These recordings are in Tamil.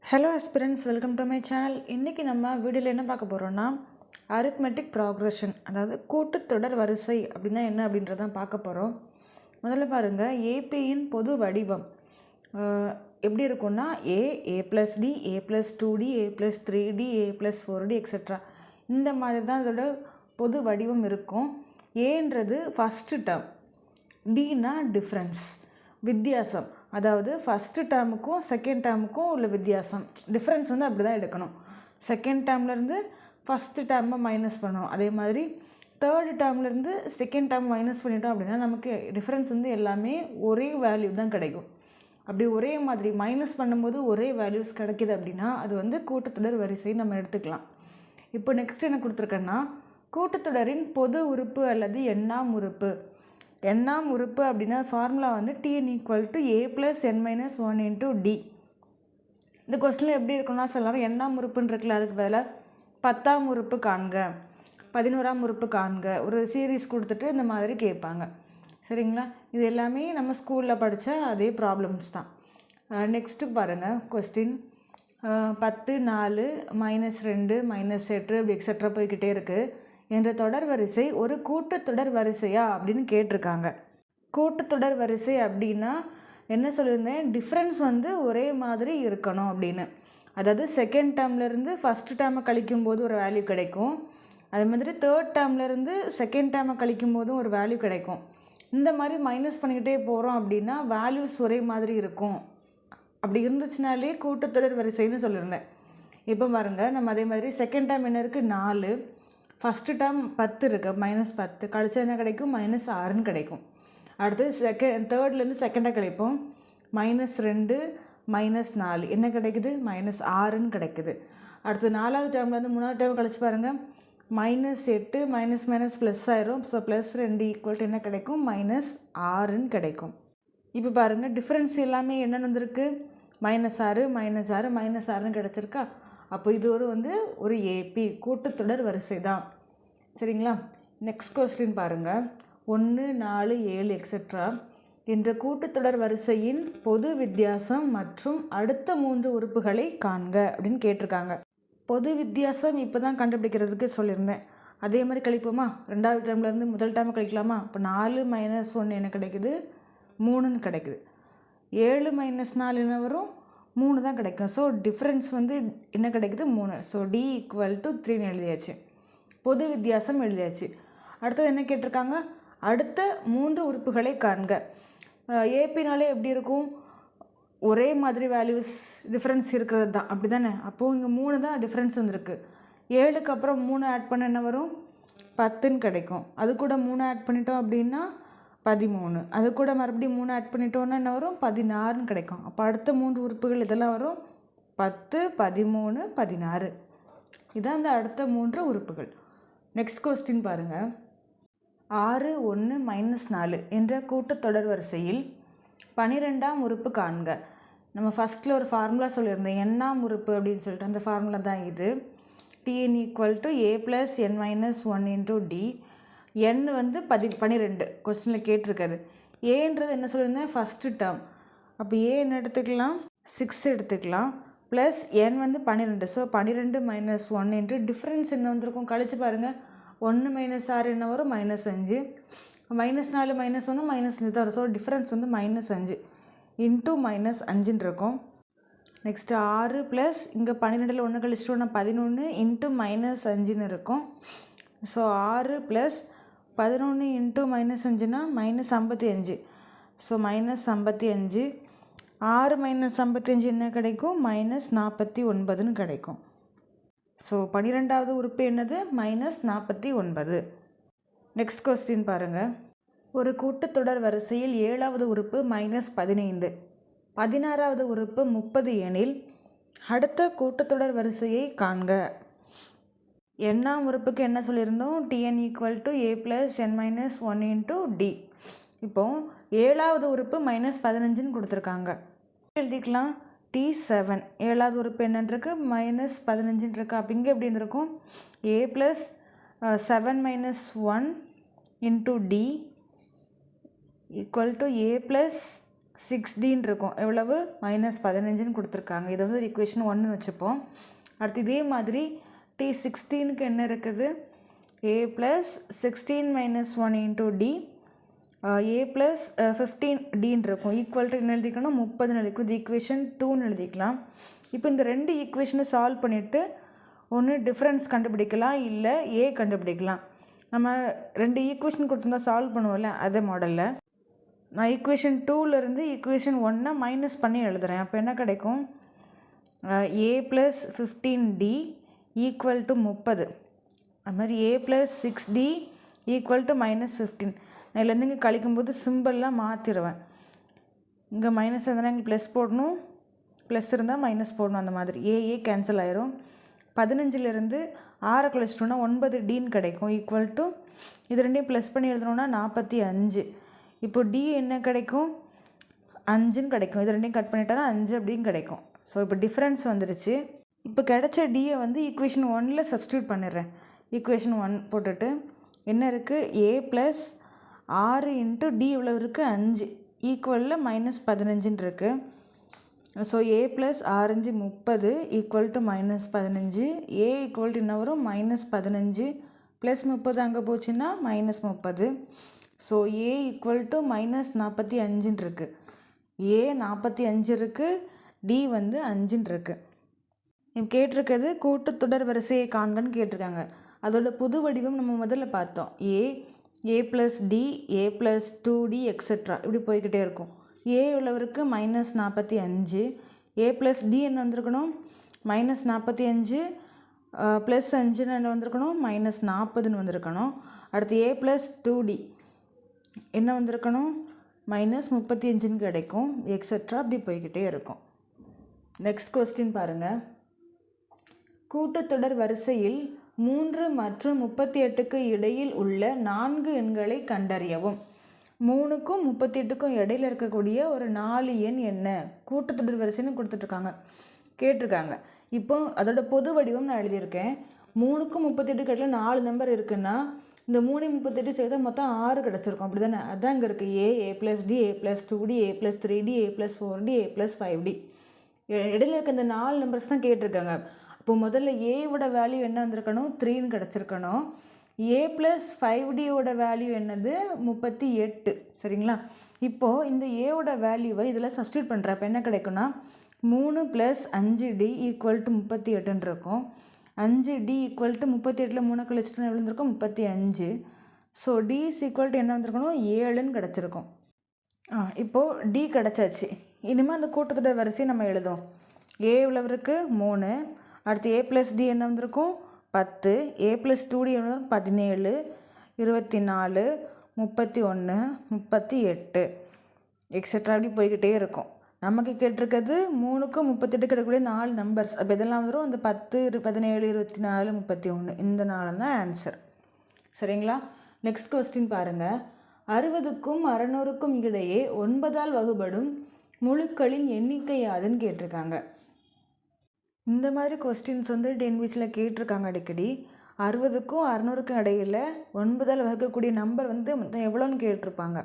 Hello aspirants, welcome to my channel. இன்றைக்கி நம்ம வீடியோவில் என்ன பார்க்க போகிறோன்னா அரித்மெட்டிக் ப்ராக்ரெஷன், அதாவது கூட்டுத்தொடர் வரிசை அப்படின்னா என்ன அப்படின்றதான் பார்க்க போகிறோம். முதல்ல பாருங்கள், ஏபியின் பொது வடிவம் எப்படி இருக்குன்னா ஏ ப்ளஸ் டி, ஏ ப்ளஸ் 2D, ஏ ப்ளஸ் 3D, ஏ ப்ளஸ் 4D எக்ஸெட்ரா. இந்த மாதிரி தான் அதோட பொது வடிவம் இருக்கும். ஏன்றது ஃபஸ்ட்டு டேர்ம், டினா டிஃப்ரென்ஸ், வித்தியாசம். அதாவது ஃபஸ்ட்டு டேர்முக்கும் செகண்ட் டேர்முக்கும் உள்ள வித்தியாசம், டிஃப்ரென்ஸ் வந்து அப்படி தான் எடுக்கணும். செகண்ட் டேர்ம்லேருந்து ஃபஸ்ட்டு டேர்மை மைனஸ் பண்ணணும். அதே மாதிரி தேர்டு டேர்ம்லேருந்து செகண்ட் டேர்ம் மைனஸ் பண்ணிட்டோம் அப்படின்னா நமக்கு டிஃப்ரென்ஸ் வந்து எல்லாமே ஒரே வேல்யூ தான் கிடைக்கும். அப்படி ஒரே மாதிரி மைனஸ் பண்ணும்போது ஒரே வேல்யூஸ் கிடைக்கிது அப்படின்னா அது வந்து கூட்டுத்தொடர் வரிசை நம்ம எடுத்துக்கலாம். இப்போ நெக்ஸ்ட் என்ன கொடுத்துருக்கேன்னா, கூட்டுத்தொடரின் பொது உறுப்பு அல்லது எண்ணாம் உறுப்பு. எண்ணாம் உறுப்பு அப்படின்னா ஃபார்முலா வந்து Tn = a + n - 1 × d. இந்த கொஸ்டினில் எப்படி இருக்குன்னா, சில நேரம் எண்ணாம் உறுப்புன்னு இருக்குல்ல, அதுக்கு பதிலாக 10ஆம் உறுப்பு காண்க, 11ஆம் உறுப்பு காண்க, ஒரு சீரீஸ் கொடுத்துட்டு இந்த மாதிரி கேட்பாங்க. சரிங்களா? இது எல்லாமே நம்ம ஸ்கூலில் படித்த அதே ப்ராப்ளம்ஸ் தான். நெக்ஸ்ட்டு பாருங்கள் கொஸ்டின். 10, 4, -2, -8 இப்படி எக்ஸெட்ரா போய்கிட்டே இருக்குது என்ற தொடர் வரிசை ஒரு கூட்டுத்தொடர் வரிசையா அப்படின்னு கேட்டிருக்காங்க. கூட்டுத்தொடர் வரிசை அப்படின்னா என்ன சொல்லியிருந்தேன், டிஃப்ரென்ஸ் வந்து ஒரே மாதிரி இருக்கணும் அப்படின்னு. அதாவது செகண்ட் டேர்ம்லேருந்து ஃபஸ்ட்டு டேர்மை கழிக்கும் போது ஒரு வேல்யூ கிடைக்கும், அதே மாதிரி தேர்ட் டேர்ம்லேருந்து செகண்ட் டேர்மை கழிக்கும் போதும் ஒரு வேல்யூ கிடைக்கும். இந்த மாதிரி மைனஸ் பண்ணிக்கிட்டே போகிறோம் அப்படின்னா வேல்யூஸ் ஒரே மாதிரி இருக்கும். அப்படி இருந்துச்சுனாலே கூட்டுத்தொடர் வரிசைன்னு சொல்லியிருந்தேன். இப்போ பாருங்கள், நம்ம அதே மாதிரி செகண்ட் டேர்ம் என்ன இருக்குது, 4, ஃபஸ்ட்டு டேர்ம் 10 இருக்குது, -10 கழிச்சா என்ன கிடைக்கும், -6ன்னு கிடைக்கும். அடுத்து தேர்ட்லேருந்து செகண்டாக கழிப்போம், -2 -4 என்ன கிடைக்குது, -6ன்னு கிடைக்குது. அடுத்து நாலாவது டேர்ம்லேருந்து மூணாவது டேர்ம் கழிச்சு பாருங்கள், -8 ப்ளஸ் ஆயிரும். ஸோ +2 = என்ன கிடைக்கும், -6ன்னு கிடைக்கும். இப்போ பாருங்கள், டிஃப்ரென்ஸ் எல்லாமே என்னென்னு வந்திருக்கு, -6 -6 -6ன்னு கிடச்சிருக்கா. அப்போ இது ஒரு ஏபி கூட்டுத்தொடர் வரிசை தான். சரிங்களா? நெக்ஸ்ட் கொஸ்டின் பாருங்கள். 1, 4, 7 எக்ஸெட்ரா என்ற கூட்டுத்தொடர் வரிசையின் பொது வித்தியாசம் மற்றும் அடுத்த 3 உறுப்புகளை காண்க அப்படின்னு கேட்டிருக்காங்க. பொது வித்தியாசம் இப்போ தான் கண்டுபிடிக்கிறதுக்கு சொல்லியிருந்தேன். அதே மாதிரி கழிப்போமா, ரெண்டாவது டேர்ம்லேருந்து முதல் டேர்மை கழிக்கலாமா. இப்போ 4 - 1 என்ன கிடைக்குது, 3ன்னு கிடைக்குது. 7 - 4 என்ன வரும், 3 தான் கிடைக்கும். ஸோ டிஃப்ரென்ஸ் வந்து என்ன கிடைக்குது, 3. ஸோ D = 3ன்னு எழுதியாச்சு, பொது வித்தியாசம் எழுதியாச்சு. அடுத்தது என்ன கேட்டிருக்காங்க, அடுத்த 3 உறுப்புகளை காண்க. ஏபினாலே எப்படி இருக்கும், ஒரே மாதிரி வேல்யூஸ் டிஃப்ரென்ஸ் இருக்கிறது தான், அப்படி தானே. அப்போது இங்கே 3 தான் டிஃப்ரென்ஸ் வந்துருக்கு. 7க்கு அப்புறம் 3 ஆட் பண்ண என்ன வரும், 10ன்னு கிடைக்கும். அது கூட 3 ஆட் பண்ணிட்டோம் அப்படின்னா 13. அது கூட மறுபடியும் 3 ஆட் பண்ணிட்டோன்னா என்ன வரும், 16ன்னு கிடைக்கும். அப்போ அடுத்த 3 உறுப்புகள் இதெல்லாம் வரும், 10, 13, 16. இதான் அந்த அடுத்த 3 உறுப்புகள். நெக்ஸ்ட் கொஸ்டின் பாருங்கள். 6, 1, -4 என்ற கூட்டுத்தொடர் வரிசையில் 12ஆம் உறுப்பு காண்க. நம்ம ஃபஸ்ட்டில் ஒரு ஃபார்முலா சொல்லியிருந்தேன், எண்ணாம் உறுப்பு அப்படின்னு சொல்லிட்டு, அந்த ஃபார்முலா தான் இது. Tn = a + n - 1 × d. n வந்து 12 கொஸ்டினில் கேட்டிருக்காது. ஏன்றது என்ன சொல்லியிருந்தேன், ஃபஸ்ட்டு டேர்ம். அப்போ ஏ என்ன எடுத்துக்கலாம், 6 எடுத்துக்கலாம், ப்ளஸ் n வந்து 12. ஸோ 12 - 1 என்று டிஃப்ரென்ஸ் என்ன வந்திருக்கும், கழிச்சு பாருங்கள். 1 - 6 என்ன வரும், -5, -4 - 1 -5 தான் வரும். ஸோ டிஃப்ரென்ஸ் வந்து -5 இன்ட்டு -5ன்னு இருக்கும். நெக்ஸ்ட்டு 6 ப்ளஸ் இங்கே 12ல் 1 கழிச்சிட்டோன்னா 11 இன்ட்டு -5ன்னு இருக்கும். ஸோ 6 ப்ளஸ் 11 இன்ட்டு -5னா -55. ஸோ -55, 6 - 55 என்ன கிடைக்கும், -49ன்னு கிடைக்கும். ஸோ 12வது உறுப்பு என்னது, -49. நெக்ஸ்ட் கொஸ்டின் பாருங்கள். ஒரு கூட்டுத்தொடர் வரிசையில் 7வது உறுப்பு -15, 16வது உறுப்பு 30 எனில் அடுத்த கூட்டுத்தொடர் வரிசையை காண்க. எண்ணாம் உறுப்புக்கு என்ன சொல்லியிருந்தோம், Tn = a + n - 1 × d. இப்போது 7வது உறுப்பு -15ன்னு கொடுத்துருக்காங்க, எழுதிக்கலாம். T7 7வது உறுப்பு என்னன்றிருக்கு, -15ன்னு இருக்கு. அப்போ இங்கே எப்படி இருந்திருக்கும், a + 7 - 1 × d = a + 6Dன்னு இருக்கும். எவ்வளவு -15ன்னு கொடுத்துருக்காங்க. இதை வந்து ஈக்குவேஷன் 1ன்னு வச்சுப்போம். அடுத்து இதே மாதிரி T16க்கு என்ன இருக்குது? a + 16 - 1 × d a + 15Dன்னு இருக்கும். ஈக்குவல் டு என்ன எழுதிக்கணும்? 30ன்னு எழுதிக்கணும். இது ஈக்குவேஷன் 2ன்னு எழுதிக்கலாம். இப்போ இந்த ரெண்டு ஈக்குவேஷனை சால்வ் பண்ணிவிட்டு ஒன்று டிஃப்ரென்ஸ் கண்டுபிடிக்கலாம், இல்லை ஏ கண்டுபிடிக்கலாம். நம்ம ரெண்டு ஈக்குவேஷன் கொடுத்துருந்தா சால்வ் பண்ணுவோம்ல, அதே மாடலில் நான் ஈக்குவேஷன் 2லேருந்து ஈக்குவேஷன் 1 மைனஸ் பண்ணி எழுதுகிறேன். அப்போ என்ன கிடைக்கும்? a + 15D equal to 30. அது மாதிரி a + 6D ஈக்குவல் டு -15. நான் இதுலேருந்து இங்கே கழிக்கும்போது சிம்பிள்லாம் மாற்றிடுவேன். இங்கே மைனஸ் இருந்தால் இங்கே ப்ளஸ் போடணும், ப்ளஸ் இருந்தால் மைனஸ் போடணும். அந்த மாதிரி ஏ கேன்சல் ஆயிரும். 15லேருந்து 6 கழிச்சிட்டோன்னா 9Dன்னு கிடைக்கும். ஈக்குவல் டு இது ரெண்டையும் ப்ளஸ் பண்ணி எழுதணுன்னா 45. இப்போ D என்ன கிடைக்கும்? 5ன்னு கிடைக்கும். இது ரெண்டையும் கட் பண்ணிட்டோன்னா 5 அப்படின்னு கிடைக்கும். ஸோ இப்போ டிஃப்ரென்ஸ் வந்துடுச்சு. இப்போ கிடைச்ச Dயை வந்து ஈக்குவேஷன் 1ல் சப்ஸ்டியூட் பண்ணிடுறேன். ஈக்குவேஷன் 1 போட்டுட்டு என்ன இருக்குது? a + 6 × D இவ்வளோ இருக்குது? 5 ஈக்குவலில் -15ன்னு இருக்குது. So a + 6 × 30 equal to -15. a equal to என்ன வரும்? -15 + 30 அங்கே போச்சுன்னா -30. ஸோ a ஈக்குவல் டு -45ன்னு இருக்குது. a 45 இருக்குது, d வந்து 5ன்னு இருக்குது. இப்போ கேட்டிருக்கிறது கூட்டுத்தொடர் வரிசையை காண்கன்னு கேட்டிருக்காங்க. அதோட புது வடிவம் நம்ம முதல்ல பார்த்தோம். a + d a + 2d etcetera இப்படி போய்கிட்டே இருக்கும். a எவ்வளவுக்கு? -45. a + d என்ன வந்திருக்கணும்? -45 + 5ன்னு என்ன வந்திருக்கணும்? -40ன்னு வந்திருக்கணும். அடுத்து a + 2d என்ன வந்திருக்கணும்? -35ன்னு கிடைக்கும். எக்ஸெட்ரா அப்படி போய்கிட்டே இருக்கும். நெக்ஸ்ட் கொஸ்டின் பாருங்கள். கூட்டுத்தொடர் வரிசையில் 3 மற்றும் 38க்கு இடையில் உள்ள 4 எண்களை கண்டறியவும். 3க்கும் 38க்கும் இடையில் இருக்கக்கூடிய ஒரு 4 எண் என்ன? கூட்டுத்தொடர் வரிசைன்னு கொடுத்துட்ருக்காங்க, கேட்டிருக்காங்க. இப்போ அதோட பொது வடிவம் நான் எழுதியிருக்கேன். 3க்கும் 38க்கு இடையில் 4 நம்பர் இருக்குன்னா இந்த 3 38 சேர்த்தா மொத்தம் 6 கிடச்சிருக்கும். அப்படி தானே? அதுதான் இங்கே இருக்குது. a + d a + 2d a + 3d a + 4d a + 5d. இடையில இருக்க இந்த 4 நம்பர்ஸ் தான் கேட்டிருக்காங்க. இப்போ முதல்ல ஏவோட வேல்யூ என்ன வந்திருக்கணும்? 3ன்னு கிடச்சிருக்கணும். a + 5dயோட வேல்யூ என்னது? 38. சரிங்களா? இப்போது இந்த ஏவோட வேல்யூவை இதில் சப்ஸ்டியூட் பண்ணுறேன். அப்போ என்ன கிடைக்கும்னா 3 + 5d ஈக்குவல் டு 38ன்னு இருக்கும். 5d ஈக்குவல் டு 38ல் 3 கழிச்சிட்டு எவ்வளோ இருந்திருக்கும்? 35. ஸோ d ஈக்குவல் டு என்ன வந்திருக்கணும்? 7ன்னு கிடச்சிருக்கும். இப்போது d கிடச்சாச்சு. இனிமேல் அந்த கூட்டத்தொடர் வரிசையை நம்ம எழுதுவோம். a எவ்வளவு இருக்குது? 3. அடுத்து a + d என்ன வந்திருக்கும்? 10. a + 2d என்ன வந்திருக்கும்? 17, 24, 31, 38 எக்ஸெட்ரா அப்படி போய்கிட்டே இருக்கும். நமக்கு கேட்டிருக்கிறது 3க்கும் 38 கிடைக்கக்கூடிய 4 நம்பர்ஸ். அப்போ இதெல்லாம் வந்துடும். அந்த 10, 17, 24, 31 இந்த 4 தான் ஆன்சர். சரிங்களா? நெக்ஸ்ட் கொஸ்டின் பாருங்கள். 60க்கும் 600க்கும் இடையே 9ஆல் வகுபடும் முழுக்களின் எண்ணிக்கை யாதுன்னு கேட்டிருக்காங்க. இந்த மாதிரி கொஸ்டின்ஸ் வந்து டென்விஸில் கேட்டிருக்காங்க அடிக்கடி. 60க்கும் 600க்கும் இடையில் 9ஆல் வகுக்கக்கூடிய நம்பர் வந்து மொத்தம் எவ்வளோன்னு கேட்டிருப்பாங்க.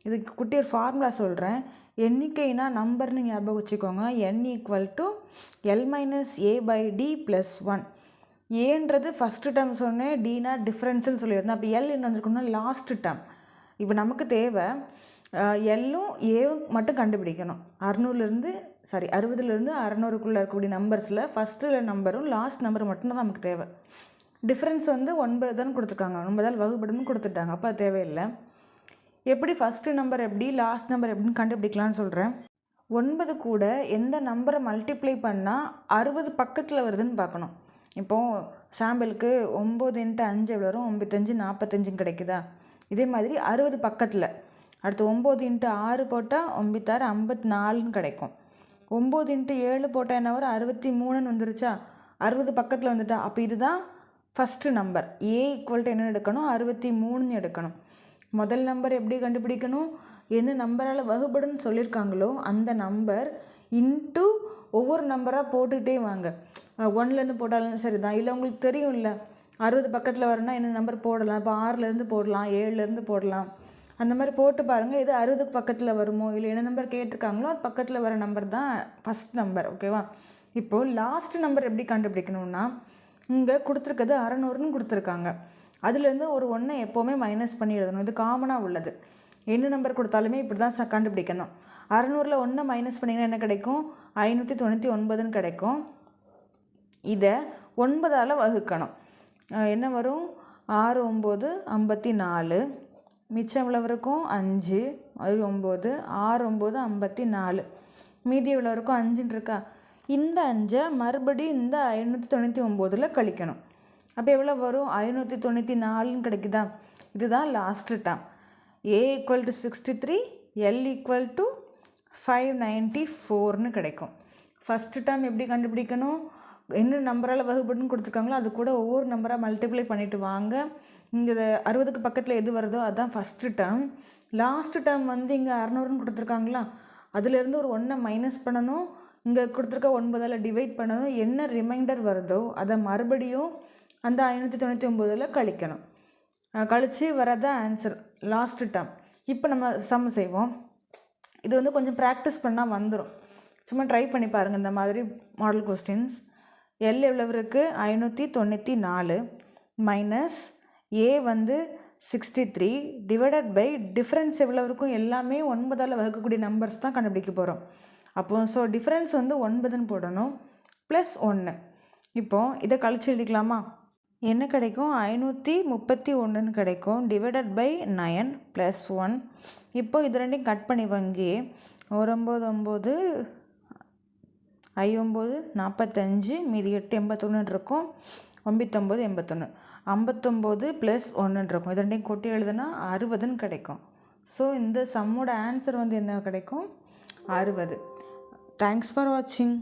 இதுக்கு குட்டி ஒரு ஃபார்முலா சொல்கிறேன். எண்ணிக்கைனா நம்பர்னு ஞாபகம் வச்சுக்கோங்க. n = l - a/d + 1. ஏன்றது ஃபஸ்ட்டு டேர்ம் சொன்னேன், டினா டிஃப்ரென்ஸ்னு சொல்லியிருந்தேன். அப்போ எல் என்ன வந்திருக்கணும்னா லாஸ்ட்டு டேர்ம். இப்போ நமக்கு தேவை எல்லும் ஏவும் மட்டும் கண்டுபிடிக்கணும். 60லேருந்து 600க்குள்ளே இருக்கக்கூடிய நம்பர்ஸில் ஃபஸ்ட்டு நம்பரும் லாஸ்ட் நம்பரும் மட்டும்தான் நமக்கு தேவை. டிஃப்ரென்ஸ் வந்து 9 தான் கொடுத்துருக்காங்க. 9ஆல் வகுபடும்னு கொடுத்துட்டாங்க. அப்போ அது தேவையில்லை. எப்படி ஃபஸ்ட்டு நம்பர் எப்படி லாஸ்ட் நம்பர் எப்படின்னு கண்டுபிடிக்கலான்னு சொல்கிறேன். 9 கூட எந்த நம்பரை மல்டிப்ளை பண்ணால் 60 பக்கத்தில் வருதுன்னு பார்க்கணும். இப்போது சாம்பிளுக்கு 9 × 5 எவ்வளோ வரும்? 95, 45 கிடைக்குதா? இதே மாதிரி 60 பக்கத்தில். அடுத்து 9 × 6 போட்டால் 96, 54ன்னு கிடைக்கும். 9 × 7 போட்டால் என்ன வரும்? 63ன்னு வந்துருச்சா? 60 பக்கத்தில் வந்துட்டா. அப்போ இதுதான் first number. a equal to என்ன எடுக்கணும்? 63ன்னு எடுக்கணும். முதல் நம்பர் எப்படி கண்டுபிடிக்கணும்? எந்த நம்பரால் வகுபடுன்னு சொல்லியிருக்காங்களோ அந்த நம்பர் இன்ட்டு ஒவ்வொரு நம்பராக போட்டுக்கிட்டே வாங்க. 1லேருந்து போட்டாலும் சரி தான். இல்லை உங்களுக்கு தெரியும் இல்லை 60 பக்கத்தில் வரணும்னா என்ன நம்பர் போடலாம்? இப்போ 6லேருந்து போடலாம், 7லேருந்து போடலாம். அந்த மாதிரி போட்டு பாருங்கள். இது 60க்கு பக்கத்தில் வருமோ இல்லை என்ன நம்பர் கேட்டிருக்காங்களோ அது பக்கத்தில் வர நம்பர் தான் ஃபஸ்ட் நம்பர். ஓகேவா? இப்போது லாஸ்ட் நம்பர் எப்படி கண்டுபிடிக்கணும்னா, இங்கே கொடுத்துருக்கிறது 600ன்னு கொடுத்துருக்காங்க. அதுலேருந்து ஒரு 1 எப்போவுமே மைனஸ் பண்ணி எழுதணும். இது காமனாக உள்ளது. என்ன நம்பர் கொடுத்தாலுமே இப்படி தான் கண்டுபிடிக்கணும். 600ல் 1 மைனஸ் பண்ணிங்கன்னா என்ன கிடைக்கும்? 599ன்னு கிடைக்கும். இதை 9ஆல் வகுக்கணும். என்ன வரும்? 6 9 54. மிச்சம் எவ்வளோ இருக்கும்? 5 அது 9 6 9 54. மீதி எவ்வளோ இருக்கும்? 5ன்னு இருக்கா? இந்த 5 மறுபடியும் இந்த 599ல் கழிக்கணும். அப்போ எவ்வளோ வரும்? 594ன்னு கிடைக்குதா? இதுதான் லாஸ்ட்டு டேர்ம். A = 63, L = 594ன்னு கிடைக்கும். ஃபஸ்ட்டு டேர்ம் எப்படி கண்டுபிடிக்கணும்? என்ன நம்பரால் வகுப்படுன்னு கொடுத்துருக்காங்களோ அது கூட ஒவ்வொரு நம்பராக மல்டிப்ளை பண்ணிவிட்டு வாங்க. இங்கே 60க்கு பக்கத்தில் எது வருதோ அதுதான் ஃபஸ்ட்டு டேர்ம். லாஸ்ட்டு டேர்ம் வந்து இங்கே 600ன்னு கொடுத்துருக்காங்களா, அதுலேருந்து ஒரு 1 மைனஸ் பண்ணணும். இங்கே கொடுத்துருக்க 9ஆல் டிவைட் பண்ணணும். என்ன ரிமைண்டர் வருதோ அதை மறுபடியும் அந்த 599ல் கழிக்கணும். கழித்து வரதான் ஆன்சர் லாஸ்ட்டு டேர்ம். இப்போ நம்ம சம் செய்வோம். இது வந்து கொஞ்சம் ப்ராக்டிஸ் பண்ணால் வந்துடும். சும்மா ட்ரை பண்ணி பாருங்கள் இந்த மாதிரி மாடல் கொஸ்டின்ஸ். எல் எவ்வளவு இருக்குது? 594 மைனஸ் ஏ வந்து 63 டிவைடட் பை டிஃப்ரென்ஸ் எவ்வளோ இருக்கும்? எல்லாமே 9ஆல் வகுக்கக்கூடிய நம்பர்ஸ் தான் கண்டுபிடிக்க போகிறோம். அப்போது ஸோ டிஃப்ரென்ஸ் வந்து 9ன்னு போடணும் ப்ளஸ் 1. இப்போது இதை கழிச்சு எழுதிக்கலாமா? என்ன கிடைக்கும்? 531ன்னு கிடைக்கும். Divided by 9 plus 1. இப்போது இது ரெண்டையும் கட் பண்ணி வாங்கி 9 9 45 மீதி 8 81 இருக்கும். 9 81 59 ப்ளஸ் 1 இருக்கும். இது ரெண்டையும் கொட்டி எழுதுனா 60ன்னு கிடைக்கும். ஸோ இந்த சம்மோட ஆன்சர் வந்து என்ன கிடைக்கும்? 60. தேங்க்ஸ் ஃபார் வாட்சிங்.